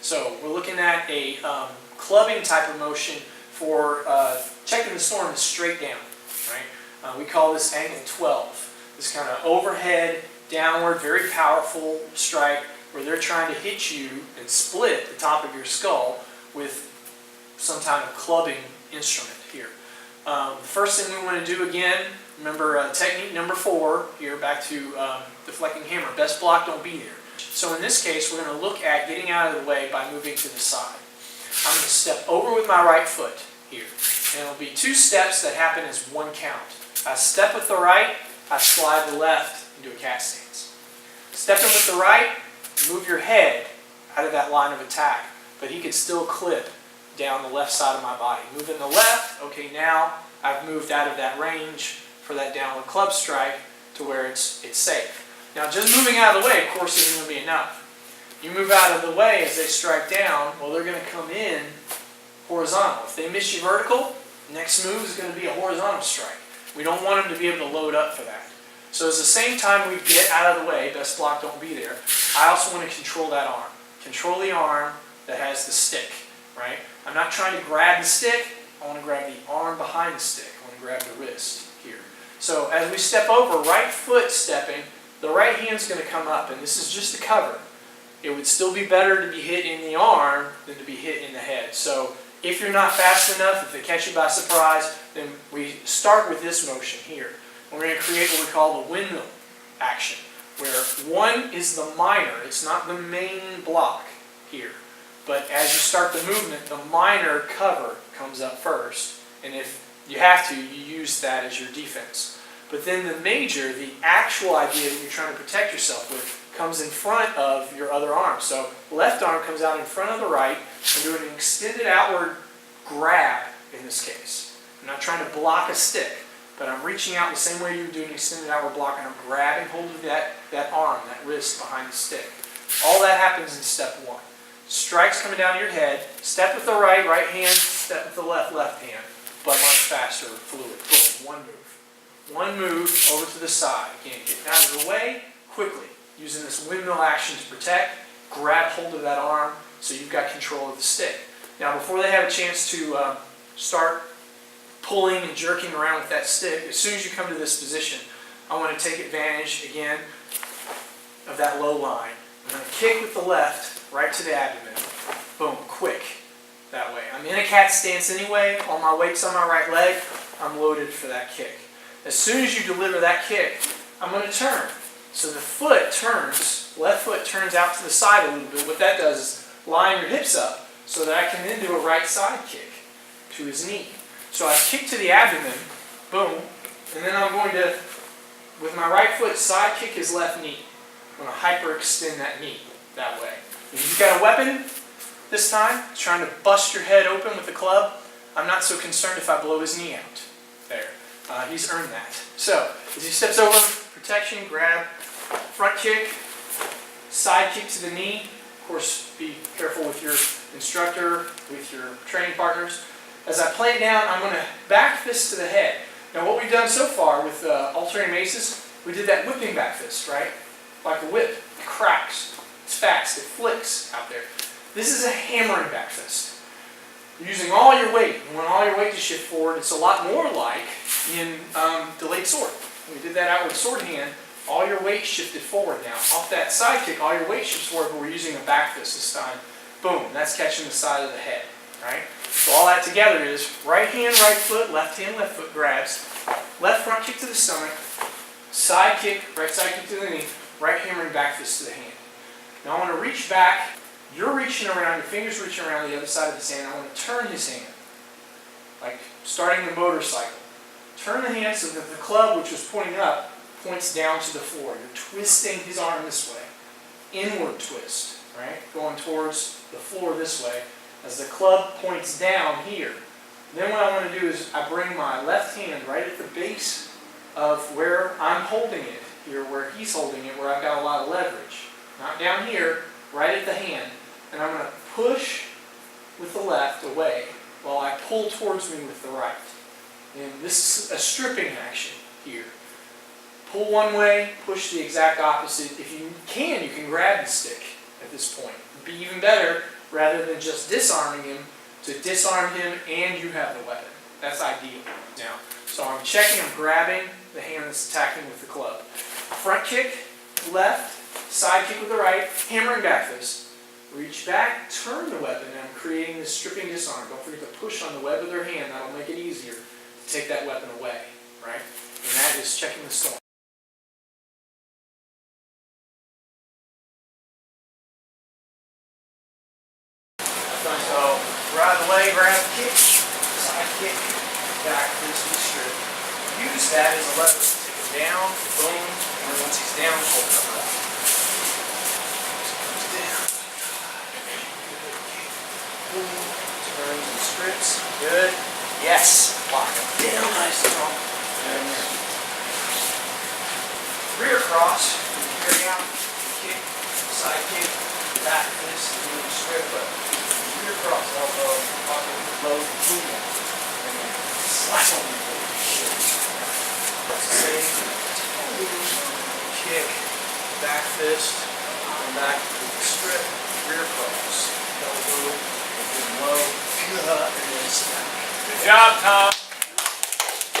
So we're looking at a clubbing type of motion for checking the storm is straight down, right? We call this angle 12. This kind of overhead, downward, very powerful strike where they're trying to hit you and split the top of your skull with some kind of clubbing instrument here. The first thing we want to do again, remember technique number 4 here, back to deflecting hammer. Best block, don't be there. So in this case, we're going to look at getting out of the way by moving to the side. I'm going to step over with my right foot here. And it'll be 2 steps that happen as 1 count. I step with the right, I slide the left into a cat stance. Stepping with the right, move your head out of that line of attack, but he could still clip down the left side of my body. Moving the left, okay, now I've moved out of that range for that downward club strike to where it's safe. Now just moving out of the way, of course, isn't going to be enough. You move out of the way as they strike down, well, they're going to come in horizontal. If they miss you vertical, next move is going to be a horizontal strike. We don't want them to be able to load up for that. So at the same time we get out of the way, best block, don't be there, I also want to control that arm. Control the arm that has the stick, right? I'm not trying to grab the stick, I want to grab the arm behind the stick. I want to grab the wrist here. So as we step over, right foot stepping, the right hand's going to come up, and this is just a cover. It would still be better to be hit in the arm than to be hit in the head. So if you're not fast enough, if they catch you by surprise, then we start with this motion here. We're going to create what we call the windmill action, where 1 is the minor, it's not the main block here. But as you start the movement, the minor cover comes up first, and if you have to, you use that as your defense. But then the major, the actual idea that you're trying to protect yourself with, comes in front of your other arm. So left arm comes out in front of the right and doing an extended outward grab in this case. I'm not trying to block a stick, but I'm reaching out the same way you would do an extended outward block, and I'm grabbing hold of that arm, that wrist behind the stick. All that happens in step 1. Strikes coming down to your head, step with the right hand, step with the left hand, but much faster, fluid. Boom, 1 move. 1 move over to the side. Again, get out of the way quickly, using this windmill action to protect, grab hold of that arm so you've got control of the stick. Now before they have a chance to start pulling and jerking around with that stick, as soon as you come to this position, I want to take advantage again of that low line. I'm going to kick with the left right to the abdomen. Boom, quick that way. I'm in a cat stance anyway, all my weight's on my right leg, I'm loaded for that kick. As soon as you deliver that kick, I'm going to turn. So the foot turns, left foot turns out to the side a little bit. What that does is line your hips up so that I can then do a right side kick to his knee. So I kick to the abdomen, boom, and then I'm going to, with my right foot, side kick his left knee. I'm going to hyperextend that knee that way. If you've got a weapon this time, trying to bust your head open with the club, I'm not so concerned if I blow his knee out. There. He's earned that. So, as he steps over, protection, grab, front kick, side kick to the knee. Of course, be careful with your instructor, with your training partners. As I play it down, I'm going to back fist to the head. Now what we've done so far with alternating aces, we did that whipping back fist, right? Like a whip. It cracks. It's fast. It flicks out there. This is a hammering back fist. You're using all your weight. You want all your weight to shift forward. It's a lot more like in delayed sword. When we did that outward sword hand, all your weight shifted forward now. Off that side kick, all your weight shifts forward, but we're using a back fist this time. Boom, that's catching the side of the head, right? So all that together is right hand, right foot, left hand, left foot grabs, left front kick to the stomach, side kick, right side kick to the knee, right hammering back fist to the hand. Now I want to reach back. You're reaching around, your fingers reaching around the other side of his hand. I want to turn his hand, like starting the motorcycle. Turn the hand so that the club, which was pointing up, points down to the floor. You're twisting his arm this way. Inward twist, right? Going towards the floor this way as the club points down here. Then what I want to do is I bring my left hand right at the base of where I'm holding it, here where he's holding it, where I've got a lot of leverage. Not down here, right at the hand. And I'm going to push with the left away while I pull towards me with the right. And this is a stripping action here. Pull one way, push the exact opposite. If you can grab the stick at this point. It'd be even better rather than just disarming him, to disarm him and you have the weapon. That's ideal. Now, so I'm checking, I'm grabbing the hand that's attacking with the club. Front kick, left, side kick with the right, hammer and back fist. Reach back, turn the weapon, and I'm creating this stripping disarm. Don't forget to push on the web of their hand. That'll make it easier to take that weapon away, right? And that is checking the storm. So, right away, grab the kick, side kick, back fist with strip. Use that as a lever to take him down, boom, and then once he's down, hold him up. Comes down. Boom, turns and strips. Good. Yes. Lock him down nice and strong. And rear cross, carry out, kick, side kick, back fist, and then strip up. Rear cross, elbow, pocket, low, boom, and then slap on the board. Same, kick, back fist, and back with the strip, rear cross, elbow, and then low, and then snap. Good job, Tom.